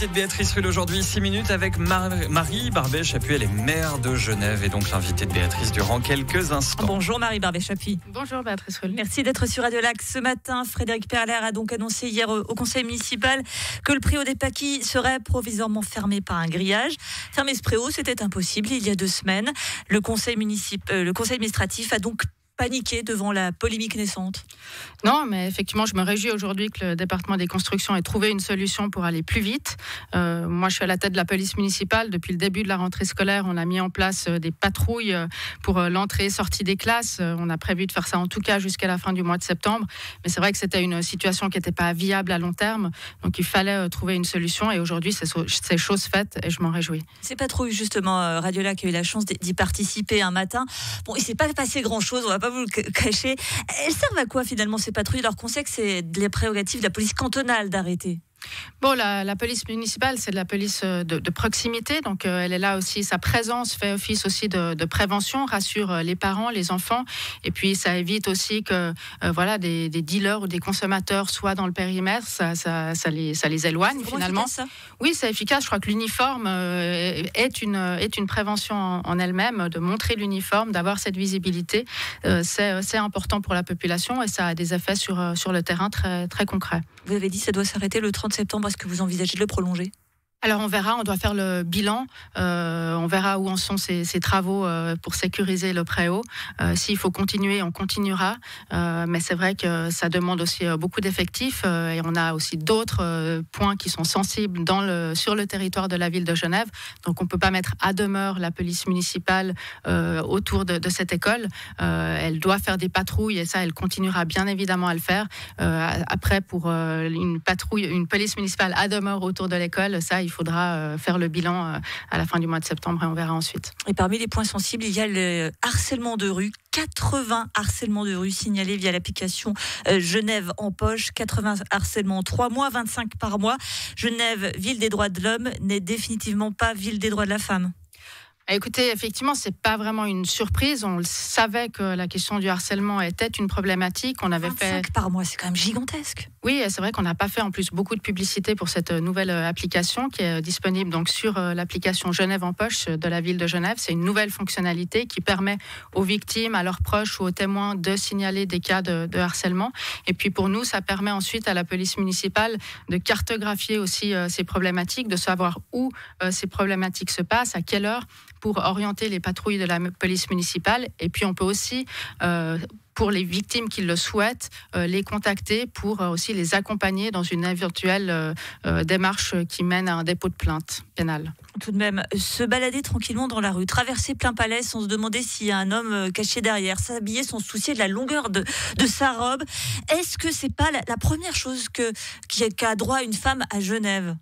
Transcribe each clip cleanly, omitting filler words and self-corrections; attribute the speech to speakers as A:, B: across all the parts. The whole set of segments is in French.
A: de Béatrice Rulle aujourd'hui, 6 minutes avec Marie Barbet-Chappuis. Elle est maire de Genève et donc l'invitée de Béatrice durant quelques instants.
B: Bonjour Marie Barbet-Chappuis.
C: Bonjour Béatrice Rulle.
B: Merci d'être sur Radio Lac ce matin. Frédéric Perler a donc annoncé hier au conseil municipal que le préau des Paquis serait provisoirement fermé par un grillage. Fermer ce préau, c'était impossible il y a 2 semaines. Le conseil administratif a donc paniqué devant la polémique naissante.
C: Non, mais effectivement, je me réjouis aujourd'hui que le département des constructions ait trouvé une solution pour aller plus vite. Moi, je suis à la tête de la police municipale. Depuis le début de la rentrée scolaire, on a mis en place des patrouilles pour l'entrée et sortie des classes. On a prévu de faire ça en tout cas jusqu'à la fin du mois de septembre. Mais c'est vrai que c'était une situation qui n'était pas viable à long terme. Donc, il fallait trouver une solution. Et aujourd'hui, c'est chose faite et je m'en réjouis.
B: Ces patrouilles, justement, Radio Lac a eu la chance d'y participer un matin. Bon, il ne s'est pas passé grand-chose, on va pas vous le cacher. Elles servent à quoi finalement ces patrouilles, alors qu'on sait que c'est les prérogatives de la police cantonale d'arrêter?
C: Bon, la police municipale, c'est de la police de proximité, donc elle est là aussi, sa présence fait office aussi de prévention, rassure les parents, les enfants, et puis ça évite aussi que des dealers ou des consommateurs soient dans le périmètre, ça les éloigne finalement.
B: Efficace, ça?
C: Oui, c'est efficace, je crois que l'uniforme est une prévention en elle-même, de montrer l'uniforme, d'avoir cette visibilité, c'est important pour la population et ça a des effets sur le terrain très, très concrets.
B: Vous avez dit que ça doit s'arrêter le 30 septembre. Est-ce que vous envisagez de le prolonger ?
C: Alors on verra, on doit faire le bilan, on verra où en sont ces travaux pour sécuriser le préau. S'il faut continuer, on continuera, mais c'est vrai que ça demande aussi beaucoup d'effectifs et on a aussi d'autres points qui sont sensibles sur le territoire de la ville de Genève. Donc on ne peut pas mettre à demeure la police municipale autour de cette école. Elle doit faire des patrouilles et ça, elle continuera bien évidemment à le faire. Après, pour une police municipale à demeure autour de l'école, ça, il faudra faire le bilan à la fin du mois de septembre et on verra ensuite.
B: Et parmi les points sensibles, il y a le harcèlement de rue. 80 harcèlements de rue signalés via l'application Genève en poche. 80 harcèlements en 3 mois, 25 par mois. Genève, ville des droits de l'homme, n'est définitivement pas ville des droits de la femme.
C: Écoutez, effectivement, c'est pas vraiment une surprise. On le savait que la question du harcèlement était une problématique. On avait
B: 25 par mois, c'est quand même gigantesque.
C: Oui, c'est vrai qu'on n'a pas fait en plus beaucoup de publicité pour cette nouvelle application qui est disponible donc sur l'application Genève en poche de la ville de Genève. C'est une nouvelle fonctionnalité qui permet aux victimes, à leurs proches ou aux témoins de signaler des cas de harcèlement. Et puis pour nous, ça permet ensuite à la police municipale de cartographier aussi ces problématiques, de savoir où ces problématiques se passent, à quelle heure, pour orienter les patrouilles de la police municipale. Et puis on peut aussi, pour les victimes qui le souhaitent, les contacter pour aussi les accompagner dans une éventuelle démarche qui mène à un dépôt de plainte pénale.
B: Tout de même, se balader tranquillement dans la rue, traverser plein palais sans se demander s'il y a un homme caché derrière, s'habiller sans se soucier de la longueur de sa robe, est-ce que c'est pas la première chose qu'a droit une femme à Genève ?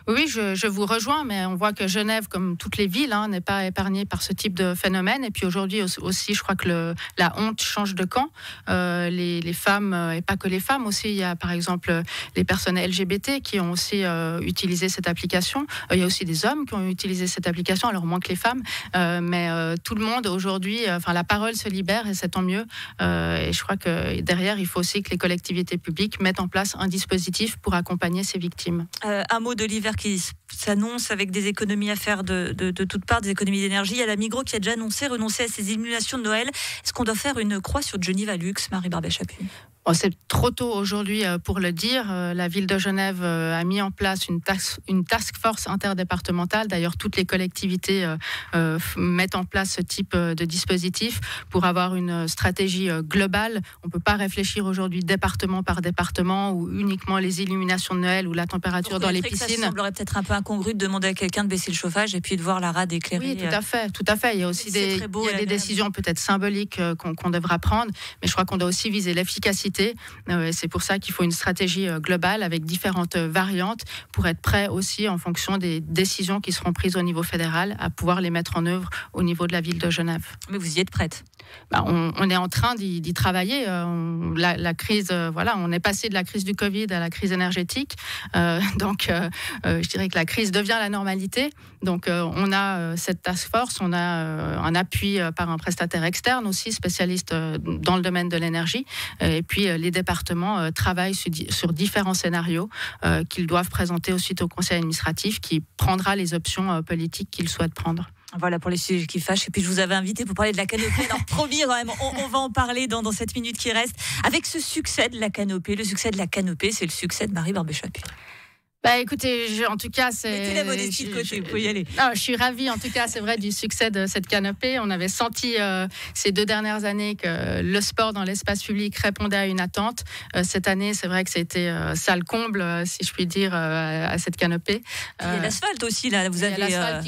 C: Oui, je vous rejoins, mais on voit que Genève, comme toutes les villes, n'est pas épargnée par ce type de phénomène. Et puis aujourd'hui aussi, je crois que la honte change de camp. Les femmes, et pas que les femmes aussi, il y a par exemple les personnes LGBT qui ont aussi utilisé cette application. Il y a aussi des hommes qui ont utilisé cette application, alors moins que les femmes. Mais tout le monde aujourd'hui, la parole se libère et c'est tant mieux. Et je crois que derrière, il faut aussi que les collectivités publiques mettent en place un dispositif pour accompagner ces victimes.
B: Un mot de l'hiver qui s'annonce avec des économies à faire de toutes parts, des économies d'énergie. Il y a la Migros qui a déjà annoncé renoncer à ses illuminations de Noël. Est-ce qu'on doit faire une croix sur Geneva Luxe, Marie Barbet-Chappuis ?
C: C'est trop tôt aujourd'hui pour le dire. La ville de Genève a mis en place une task force interdépartementale. D'ailleurs, toutes les collectivités mettent en place ce type de dispositif pour avoir une stratégie globale. On ne peut pas réfléchir aujourd'hui département par département ou uniquement les illuminations de Noël ou la température dans les piscines.
B: Ça semblerait peut-être un peu incongru de demander à quelqu'un de baisser le chauffage et puis de voir la rade éclairée.
C: Oui, tout à fait. Il y a aussi des décisions peut-être symboliques qu'on devra prendre, mais je crois qu'on doit aussi viser l'efficacité. C'est pour ça qu'il faut une stratégie globale avec différentes variantes pour être prêt aussi en fonction des décisions qui seront prises au niveau fédéral à pouvoir les mettre en œuvre au niveau de la ville de Genève.
B: Mais vous y êtes prête ?
C: On est en train d'y travailler. La crise, on est passé de la crise du Covid à la crise énergétique. Je dirais que la crise devient la normalité. Donc, on a cette task force, on a un appui par un prestataire externe aussi, spécialiste dans le domaine de l'énergie. Et puis, puis les départements travaillent sur différents scénarios qu'ils doivent présenter ensuite au conseil administratif qui prendra les options politiques qu'ils souhaitent prendre.
B: Voilà pour les sujets qui fâchent. Et puis je vous avais invité pour parler de la canopée. Alors promis quand même, on va en parler dans cette minute qui reste. Avec ce succès de la canopée, le succès de la canopée, c'est le succès de Marie Barbet-Chappuis.
C: Écoutez, en tout cas, c'est...
B: Mettez la modestie de côté, vous pouvez y aller.
C: Non, je suis ravie, en tout cas, c'est vrai, du succès de cette canopée. On avait senti ces 2 dernières années que le sport dans l'espace public répondait à une attente. Cette année, c'est vrai que c'était ça le comble, si je puis dire, à cette canopée.
B: Il y a l'asphalte aussi, là. Vous avez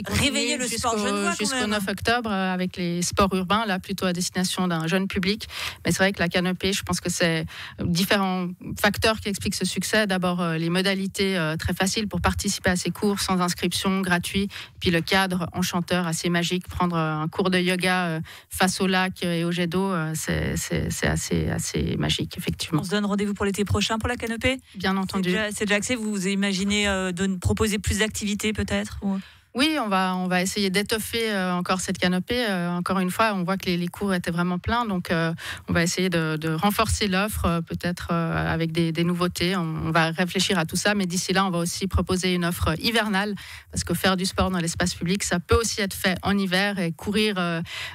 B: réveillé le sport genevois
C: jusqu'au 9 octobre, avec les sports urbains, là, plutôt à destination d'un jeune public. Mais c'est vrai que la canopée, je pense que c'est différents facteurs qui expliquent ce succès. D'abord, les modalités très facile pour participer à ces cours sans inscription, gratuit. Puis le cadre enchanteur, assez magique. Prendre un cours de yoga face au lac et au jet d'eau, c'est assez magique, effectivement.
B: On se donne rendez-vous pour l'été prochain pour la canopée ?
C: Bien entendu.
B: C'est déjà axé. Vous imaginez de proposer plus d'activités peut-être ou...
C: Oui, on va essayer d'étoffer encore cette canopée. Encore une fois, on voit que les cours étaient vraiment pleins, donc on va essayer de renforcer l'offre, peut-être avec des nouveautés. On va réfléchir à tout ça, mais d'ici là, on va aussi proposer une offre hivernale, parce que faire du sport dans l'espace public, ça peut aussi être fait en hiver, et courir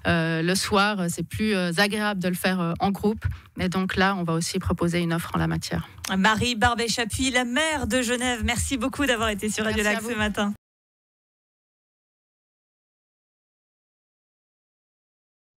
C: le soir, c'est plus agréable de le faire en groupe. Mais donc là, on va aussi proposer une offre en la matière.
B: Marie Barbet-Chappuis, la maire de Genève, merci beaucoup d'avoir été sur Radio Lac ce matin.